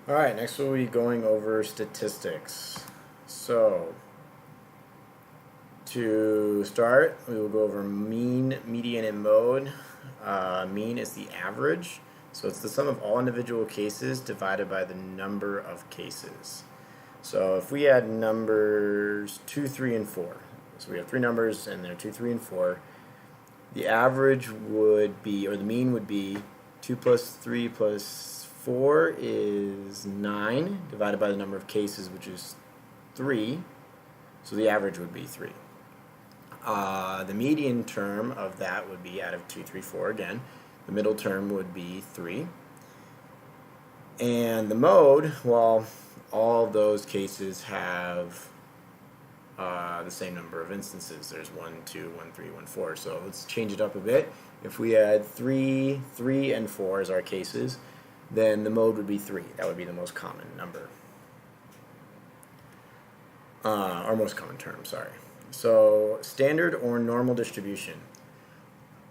Alright, next we'll be going over statistics. So, to start, we will go over mean, median, and mode. Mean is the average, so it's the sum of all individual cases divided by the number of cases. So if we had numbers 2, 3, and 4, so we have three numbers and they're 2, 3, and 4, the average would be, or the mean would be 2 plus 3 plus 4 is 9 divided by the number of cases, which is 3. So the average would be 3. The median term of that would be out of 2, 3, 4 again. The middle term would be 3. And the mode, well, all of those cases have the same number of instances. There's 1, 2, 1, 3, 1, 4. So let's change it up a bit. If we had 3, 3, and 4 as our cases, then the mode would be 3. That would be the most common number. Or most common term, sorry. So standard or normal distribution.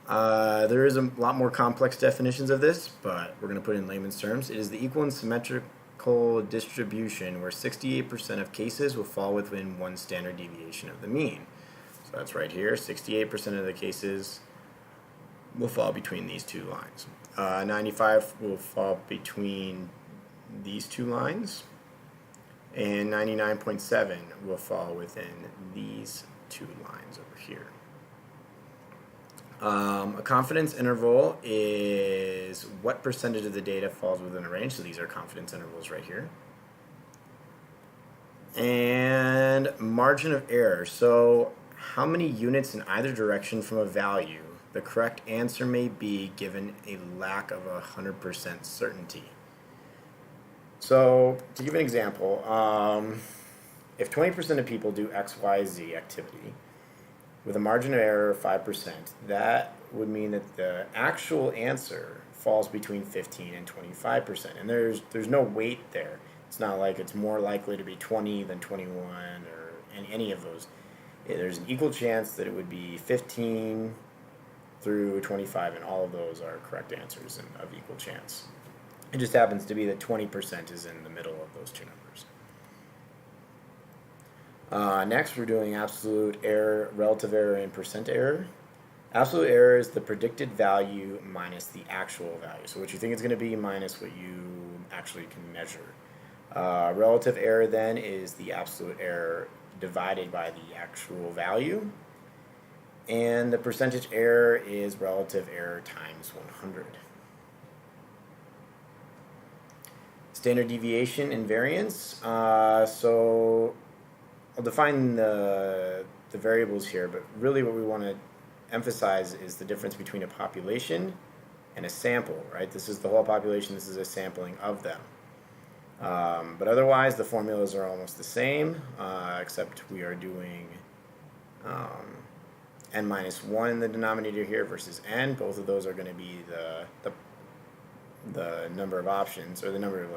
There is a lot more complex definitions of this, but we're going to put it in layman's terms. It is the equal and symmetrical distribution where 68% of cases will fall within one standard deviation of the mean. So that's right here. 68% of the cases will fall between these two lines. 95 will fall between these two lines, and 99.7 will fall within these two lines over here. A confidence interval is what percentage of the data falls within a range. So these are confidence intervals right here. And margin of error. So how many units in either direction from a value the correct answer may be given a lack of 100% certainty. So to give an example, if 20% of people do X, Y, Z activity with a margin of error of 5%, that would mean that the actual answer falls between 15 and 25%. And there's no weight there. It's not like it's more likely to be 20 than 21 or any of those. There's an equal chance that it would be 15 through 25, and all of those are correct answers and of equal chance. It just happens to be that 20% is in the middle of those two numbers. Next, we're doing absolute error, relative error, and percent error. Absolute error is the predicted value minus the actual value. So what you think it's going to be minus what you actually can measure. Relative error then is the absolute error divided by the actual value. And the percentage error is relative error times 100. Standard deviation and variance. So I'll define the variables here, but really what we want to emphasize is the difference between a population and a sample, right? This is the whole population, this is a sampling of them. But otherwise, the formulas are almost the same, except we are doing n minus 1 in the denominator here versus n. Both of those are going to be the number of options, or the number of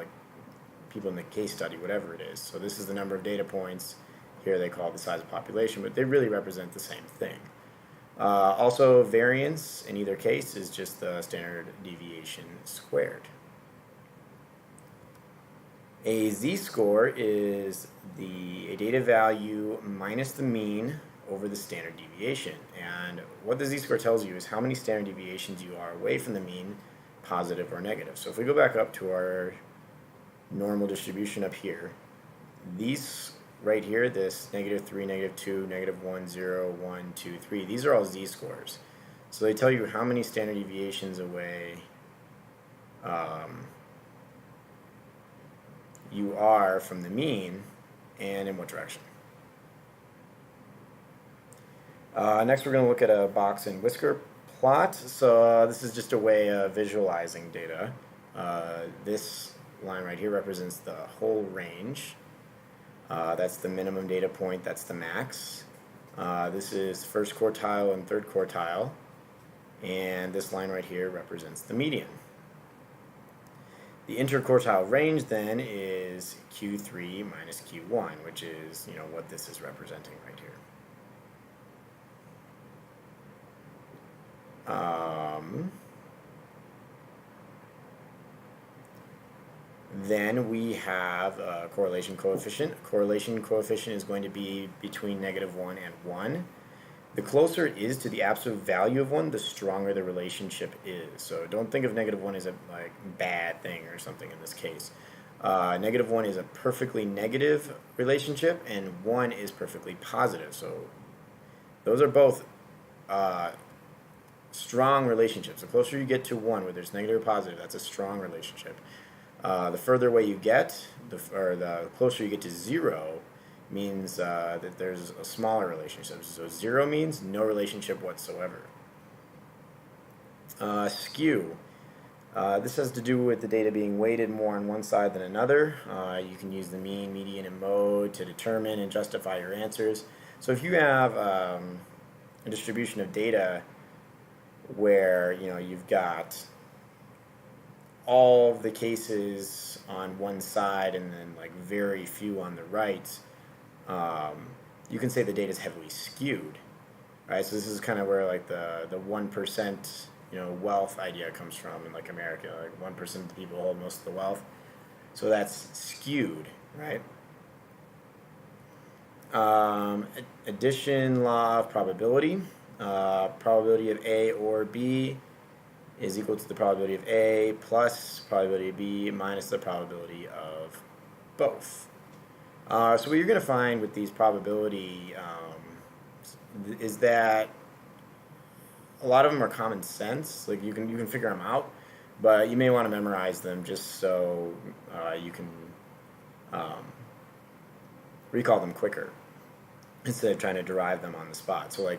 people in the case study, whatever it is. So this is the number of data points. Here they call it the size of population, but they really represent the same thing. Also, variance in either case is just the standard deviation squared. A z-score is a data value minus the mean over the standard deviation. And what the z-score tells you is how many standard deviations you are away from the mean, positive or negative. So if we go back up to our normal distribution up here, these right here, this -3, -2, -1, 0, 1, 2, 3, these are all z-scores. So they tell you how many standard deviations away you are from the mean and in what direction. Next we're going to look at a box and whisker plot. So this is just a way of visualizing data. This line right here represents the whole range. That's the minimum data point, that's the max. This is first quartile and third quartile. And this line right here represents the median. The interquartile range then is Q3 minus Q1, which is, what this is representing right here. Then we have a correlation coefficient. A correlation coefficient is going to be between -1 and 1. The closer it is to the absolute value of 1, the stronger the relationship is. So don't think of -1 as a bad thing or something in this case. -1 is a perfectly negative relationship, and 1 is perfectly positive. So those are both strong relationships. The closer you get to 1, whether it's negative or positive, that's a strong relationship. The further away you get, the closer you get to 0, means that there's a smaller relationship. So 0 means no relationship whatsoever. Skew. This has to do with the data being weighted more on one side than another. You can use the mean, median, and mode to determine and justify your answers. So if you have a distribution of data where you've got all the cases on one side and then very few on the right, you can say the data is heavily skewed, right? So this is kind of where the 1% wealth idea comes from in America. 1% of the people hold most of the wealth, so that's skewed, right? Addition law of probability. Probability of A or B is equal to the probability of A plus probability of B minus the probability of both. So what you're going to find with these probability is that a lot of them are common sense. You can figure them out, but you may want to memorize them just so you can recall them quicker instead of trying to derive them on the spot. So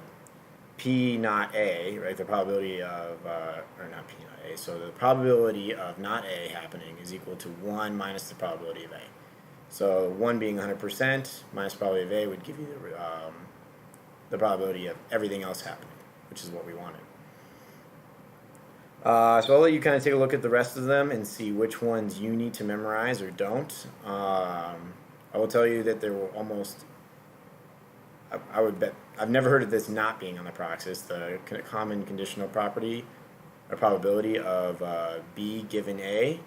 P not A, right? The probability of, or not P not A, so the probability of not A happening is equal to 1 minus the probability of A. So 1 being 100% minus probability of A would give you the probability of everything else happening, which is what we wanted. So I'll let you kind of take a look at the rest of them and see which ones you need to memorize or don't. I will tell you that there will almost, I would bet, I've never heard of this not being on the Praxis, the common conditional property or probability of B given A.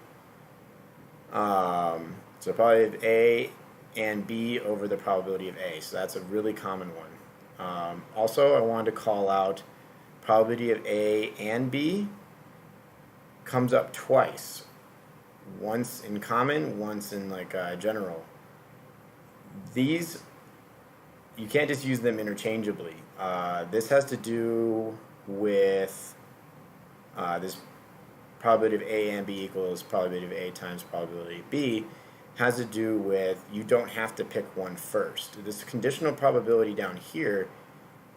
So probability of A and B over the probability of A. So that's a really common one. Also, I wanted to call out probability of A and B comes up twice. Once in common, once in general. These, you can't just use them interchangeably. This has to do with this probability of A and B equals probability of A times probability of B has to do with you don't have to pick one first. This conditional probability down here,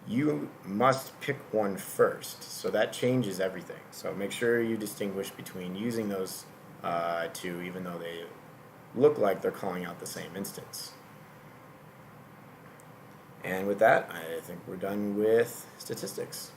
you must pick one first. So that changes everything. So make sure you distinguish between using those two, even though they look like they're calling out the same instance. And with that, I think we're done with statistics.